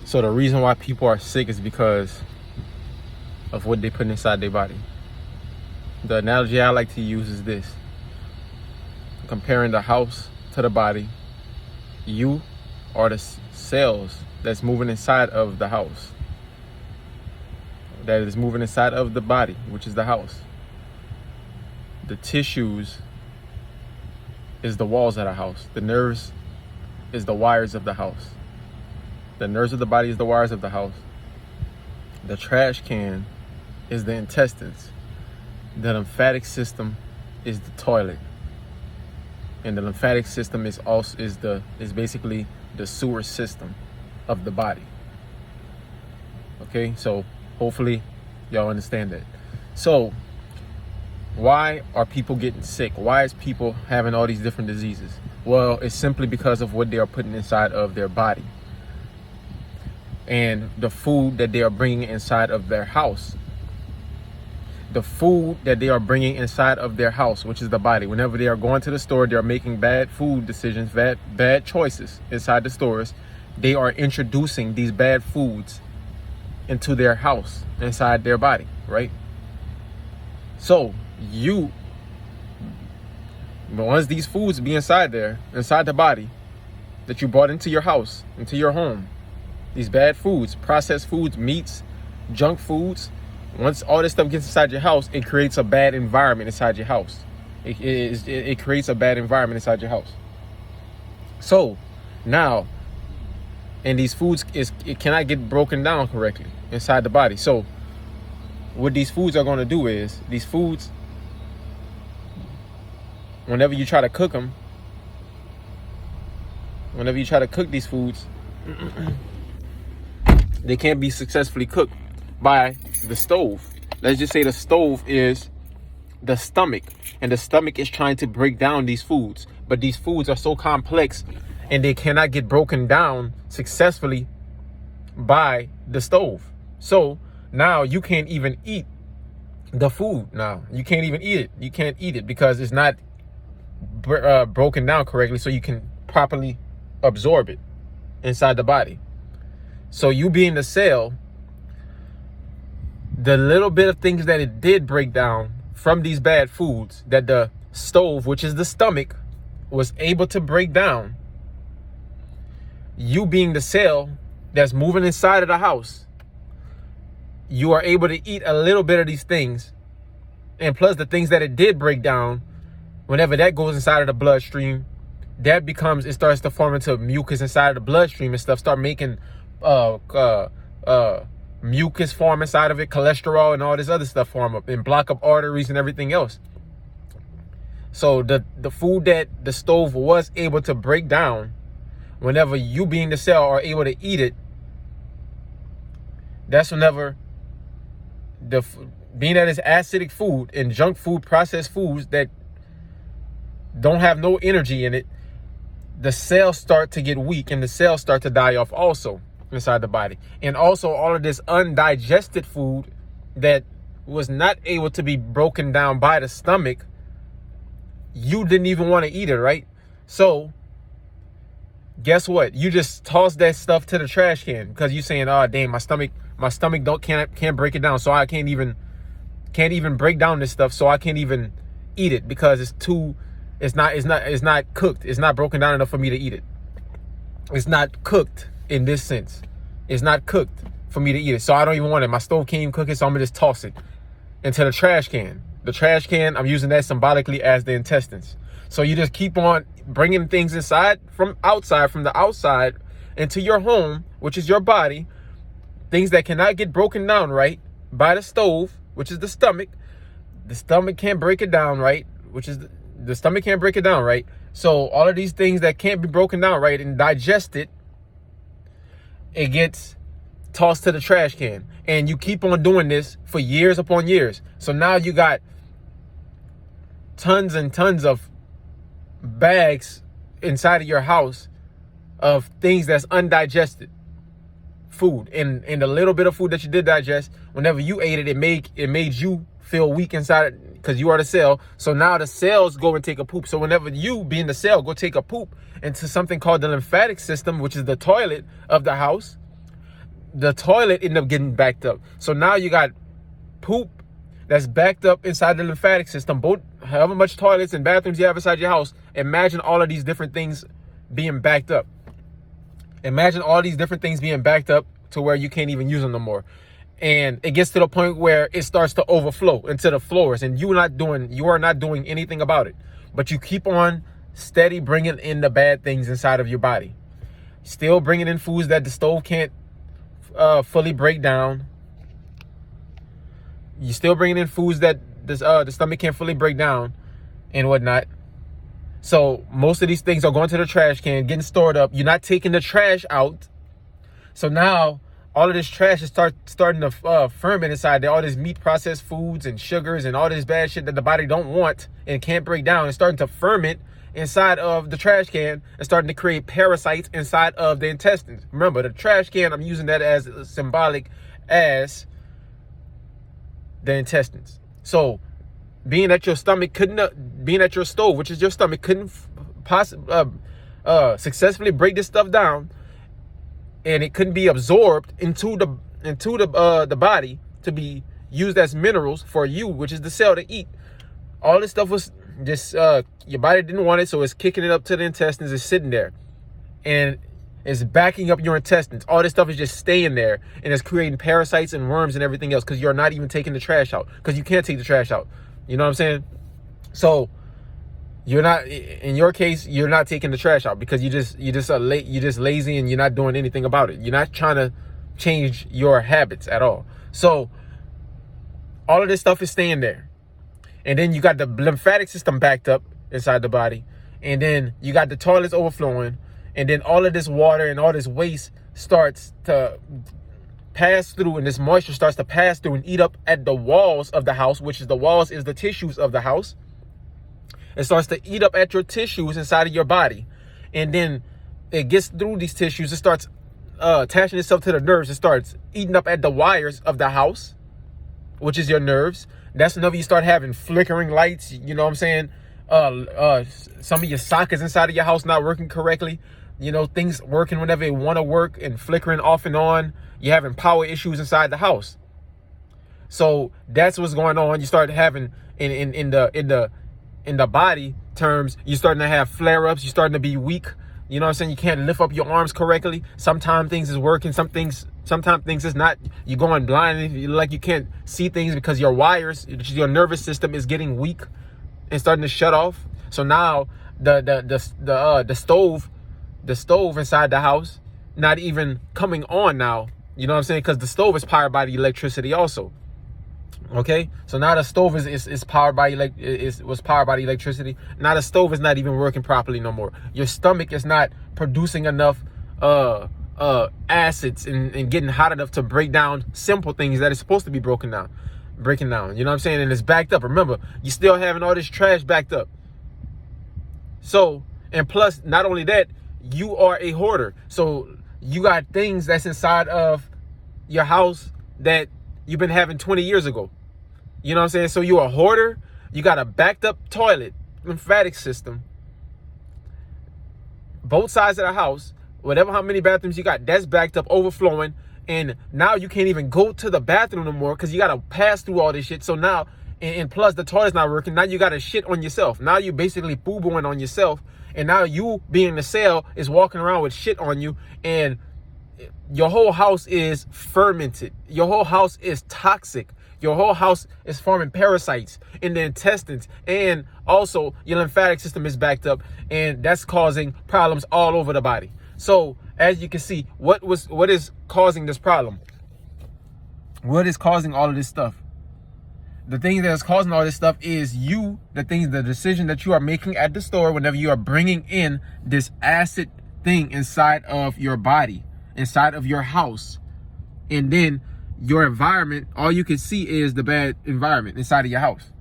So the reason why people are sick is because of what they put inside their body. The analogy I like to use is this: comparing the house to the body. You are the cells that's moving inside of the house, that is moving inside of the body, which is the house. The tissues is the walls of the house. The nerves is the wires of the house. The nerves of the body is the wires of the house. The trash can is the intestines. The lymphatic system is the toilet. And the lymphatic system is basically the sewer system of the body. Okay, so hopefully y'all understand that. So why are people getting sick? Why is people having all these different diseases? Well, it's simply because of what they are putting inside of their body and the food that they are bringing inside of their house. The food that they are bringing inside of their house, which is the body. Whenever they are going to the store, they are making bad food decisions, bad choices inside the stores. They are introducing these bad foods into their house, inside their body, right? So once these foods be inside there, inside the body that you brought into your house, into your home, these bad foods, processed foods, meats, junk foods, once all this stuff gets inside your house, it creates a bad environment inside your house. It creates a bad environment inside your house. So now, and these foods it cannot get broken down correctly inside the body. So what these foods are going to do is, these foods, whenever you try to cook them, whenever you try to cook these foods, they can't be successfully cooked by the stove. Let's just say the stove is the stomach, and the stomach is trying to break down these foods, but these foods are so complex and they cannot get broken down successfully by the stove. So now you can't even eat the food. Now you can't even eat it. You can't eat it because it's not broken down correctly, so you can properly absorb it inside the body. So you being the cell, the little bit of things that it did break down from these bad foods that the stove, which is the stomach, was able to break down, you being the cell that's moving inside of the house, you are able to eat a little bit of these things. And plus the things that it did break down, whenever that goes inside of the bloodstream, it starts to form into mucus inside of the bloodstream and stuff, start making mucus form inside of it, cholesterol and all this other stuff form up and block up arteries and everything else. So the food that the stove was able to break down, whenever you being the cell are able to eat it, that's whenever being that it's acidic food and junk food, processed foods that don't have no energy in it, the cells start to get weak and the cells start to die off also inside the body. And also all of this undigested food that was not able to be broken down by the stomach, you didn't even want to eat it, right? So guess what? You just toss that stuff to the trash can because you're saying, oh damn, my stomach can't break it down, so I can't even break down this stuff, so I can't even eat it because it's not cooked. It's not broken down enough for me to eat it. It's not cooked in this sense. It's not cooked for me to eat it, so I don't even want it. My stove can't even cook it, so I'm gonna just toss it into the trash can. The trash can, I'm using that symbolically as the intestines. So you just keep on bringing things inside from the outside into your home, which is your body, things that cannot get broken down right by the stove, which is the stomach. The stomach can't break it down right, which is the stomach can't break it down right. So all of these things that can't be broken down right and digested, it gets tossed to the trash can. And you keep on doing this for years upon years. So now you got tons and tons of bags inside of your house of things that's undigested food. And the little bit of food that you did digest, whenever you ate it, it made you feel weak inside because you are the cell. So now the cells go and take a poop. So whenever you, being the cell, go take a poop into something called the lymphatic system, which is the toilet of the house, the toilet ended up getting backed up. So now you got poop that's backed up inside the lymphatic system. Both, however much toilets and bathrooms you have inside your house, imagine all of these different things being backed up. Imagine all these different things being backed up to where you can't even use them no more. And it gets to the point where it starts to overflow into the floors, and you are not doing anything about it. But you keep on steady bringing in the bad things inside of your body. Still bringing in foods that the stove can't fully break down. You're still bringing in foods that the stomach can't fully break down and whatnot. So most of these things are going to the trash can, getting stored up. You're not taking the trash out. So now all of this trash is starting to ferment inside there. All this meat, processed foods and sugars and all this bad shit that the body don't want and can't break down is starting to ferment inside of the trash can and starting to create parasites inside of the intestines. Remember, the trash can, I'm using that as symbolic as the intestines. So being that your stomach being at your stove, which is your stomach, couldn't successfully break this stuff down, and it couldn't be absorbed into the body to be used as minerals for you, which is the cell to eat. All this stuff was just your body didn't want it, so it's kicking it up to the intestines. It's sitting there, and it's backing up your intestines. All this stuff is just staying there, and it's creating parasites and worms and everything else because you're not even taking the trash out, because you can't take the trash out. You know what I'm saying? So you're not, in your case, you're not taking the trash out because you're just lazy and you're not doing anything about it. You're not trying to change your habits at all. So all of this stuff is staying there. And then you got the lymphatic system backed up inside the body. And then you got the toilets overflowing. And then all of this water and all this waste starts to pass through, and this moisture starts to pass through and eat up at the walls of the house, which is the walls is the tissues of the house. It starts to eat up at your tissues inside of your body. And then it gets through these tissues. It starts attaching itself to the nerves. It starts eating up at the wires of the house, which is your nerves. That's whenever you start having flickering lights. You know what I'm saying? Some of your sockets inside of your house not working correctly. You know, things working whenever they want to work and flickering off and on. You're having power issues inside the house. So that's what's going on. You start having in the body terms, you're starting to have flare-ups. You're starting to be weak. You know what I'm saying? You can't lift up your arms correctly. Sometimes things is working. Sometimes things is not. You're going blind. Like you can't see things because your wires, your nervous system is getting weak and starting to shut off. So now the stove inside the house not even coming on now. You know what I'm saying? Because the stove is powered by the electricity also. Okay, so now the stove is powered by was powered by the electricity. Now the stove is not even working properly no more. Your stomach is not producing enough acids and getting hot enough to break down simple things that is supposed to be breaking down. You know what I'm saying? And it's backed up. Remember, you still having all this trash backed up. So, and plus, not only that, you are a hoarder. So you got things that's inside of your house that you've been having 20 years ago. You know what I'm saying? So you're a hoarder. You got a backed up toilet, lymphatic system, both sides of the house, whatever, how many bathrooms you got, that's backed up, overflowing. And now you can't even go to the bathroom no more because you got to pass through all this shit. So now, and plus the toilet's not working. Now you got to shit on yourself. Now you basically boo-booing on yourself. And now you being the cell is walking around with shit on you. And your whole house is fermented. Your whole house is toxic. Your whole house is forming parasites in the intestines. And also your lymphatic system is backed up. And that's causing problems all over the body. So as you can see, what is causing this problem? What is causing all of this stuff? The thing that is causing all this stuff is the decision that you are making at the store whenever you are bringing in this acid thing inside of your body, inside of your house. And then your environment, all you can see is the bad environment inside of your house.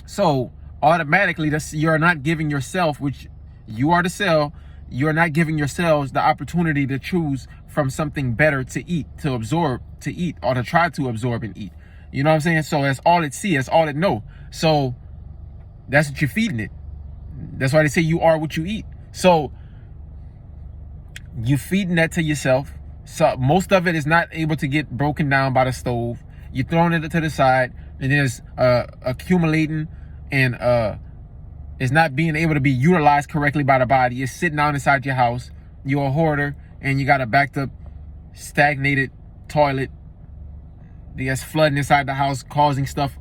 So automatically, you're not giving yourself, which you are the cell, you're not giving yourselves the opportunity to choose from something better to eat, to absorb, to eat, or to try to absorb and eat. You know what I'm saying? So that's all it sees, that's all it knows. So that's what you're feeding it. That's why they say you are what you eat. So you feeding that to yourself. So most of it is not able to get broken down by the stove. You're throwing it to the side, and it's accumulating, and it's not being able to be utilized correctly by the body. It's sitting out inside your house. You're a hoarder, and you got a backed up, stagnated toilet that's flooding inside the house, causing stuff,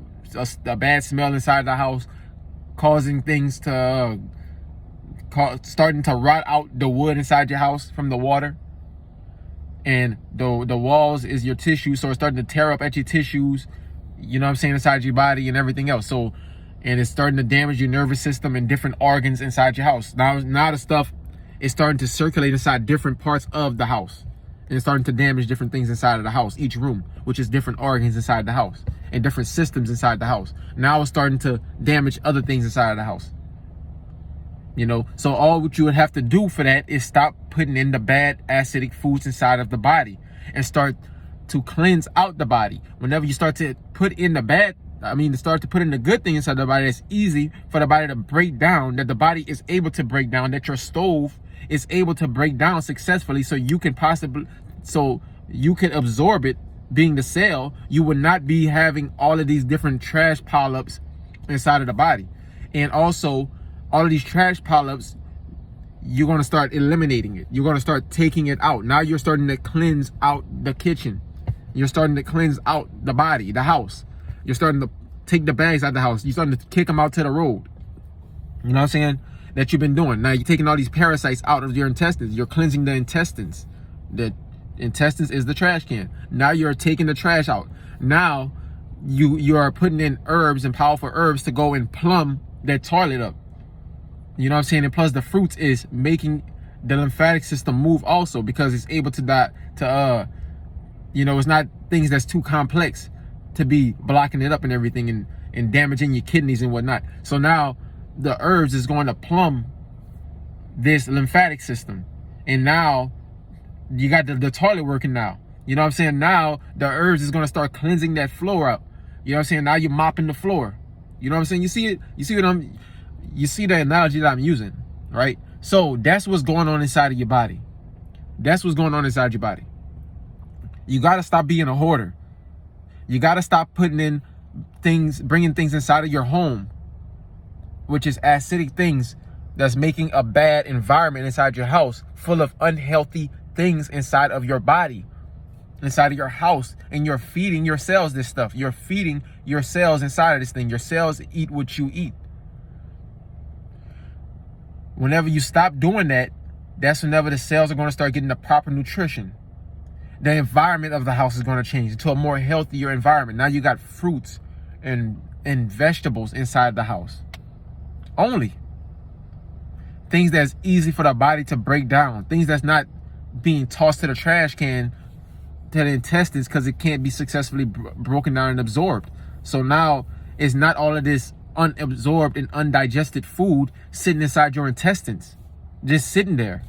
a bad smell inside the house, causing things to starting to rot out the wood inside your house from the water. And the walls is your tissue, so it's starting to tear up at your tissues, you know what I'm saying, inside your body and everything else. So, and it's starting to damage your nervous system and different organs inside your house. Now the stuff is starting to circulate inside different parts of the house, and it's starting to damage different things inside of the house, each room, which is different organs inside the house and different systems inside the house. Now it's starting to damage other things inside of the house. You know, so all what you would have to do for that is stop putting in the bad acidic foods inside of the body and start to cleanse out the body. Whenever you start to put in the bad, start to put in the good thing inside the body, that's easy for the body to break down, that the body is able to break down, that your stove is able to break down successfully, so you can absorb it. Being the cell, you would not be having all of these different trash pileups inside of the body. And also, all of these trash pileups, you're going to start eliminating it. You're going to start taking it out. Now you're starting to cleanse out the kitchen. You're starting to cleanse out the body, the house. You're starting to take the bags out of the house. You're starting to kick them out to the road. You know what I'm saying? That you've been doing. Now you're taking all these parasites out of your intestines. You're cleansing the intestines. The intestines is the trash can. Now you're taking the trash out. Now you are putting in herbs and powerful herbs to go and plumb that toilet up. You know what I'm saying? And plus the fruits is making the lymphatic system move also, because it's able to it's not things that's too complex to be blocking it up and everything and damaging your kidneys and whatnot. So now the herbs is going to plumb this lymphatic system. And now you got the toilet working now. You know what I'm saying? Now the herbs is going to start cleansing that floor up. You know what I'm saying? Now you're mopping the floor. You know what I'm saying? You see it? You see the analogy that I'm using, right? So that's what's going on inside of your body. That's what's going on inside your body. You got to stop being a hoarder. You got to stop putting in things, bringing things inside of your home, which is acidic things that's making a bad environment inside your house, full of unhealthy things inside of your body, inside of your house. And you're feeding your cells this stuff. You're feeding your cells inside of this thing. Your cells eat what you eat. Whenever you stop doing that, that's whenever the cells are going to start getting the proper nutrition. The environment of the house is going to change into a more healthier environment. Now you got fruits and vegetables inside the house. Only things that's easy for the body to break down. Things that's not being tossed to the trash can, to the intestines, because it can't be successfully broken down and absorbed. So now it's not all of this unabsorbed and undigested food sitting inside your intestines, just sitting there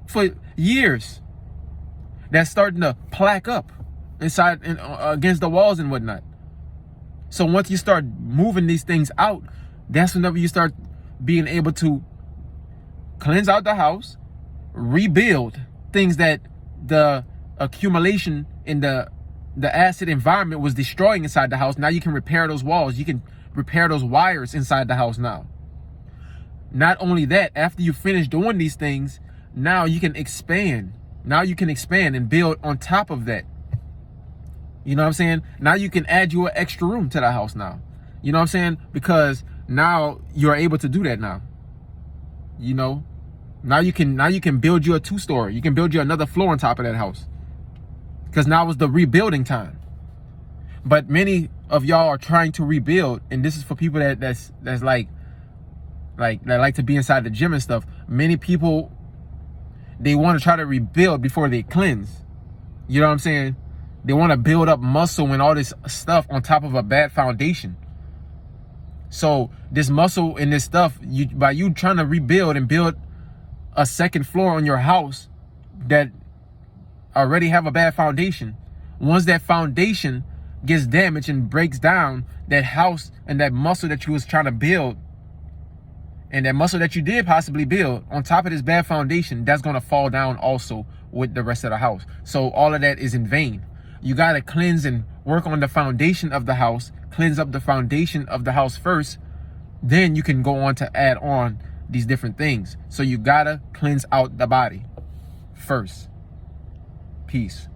for years. That's starting to plaque up inside and against the walls and whatnot. So once you start moving these things out, that's whenever you start being able to cleanse out the house, rebuild things that the accumulation in the acid environment was destroying inside the house. Now you can repair those walls. You can repair those wires inside the house now. Not only that, after you finish doing these things, now you can expand. Now you can expand and build on top of that. You know what I'm saying? Now you can add you an extra room to the house now. You know what I'm saying? Because now you're able to do that now. You know? Now you can build you a 2-story. You can build you another floor on top of that house. Because now is the rebuilding time. But many of y'all are trying to rebuild, and this is for people that's like that like to be inside the gym and stuff. Many people, they want to try to rebuild before they cleanse. You know what I'm saying? They want to build up muscle and all this stuff on top of a bad foundation. So this muscle and this stuff, by you trying to rebuild and build a second floor on your house that already have a bad foundation, once that foundation gets damaged and breaks down, that house and that muscle that you was trying to build, and that muscle that you did possibly build on top of this bad foundation, that's going to fall down also with the rest of the house. So all of that is in vain. You got to cleanse and work on the foundation of the house, cleanse up the foundation of the house first. Then you can go on to add on these different things. So you got to cleanse out the body first. Peace.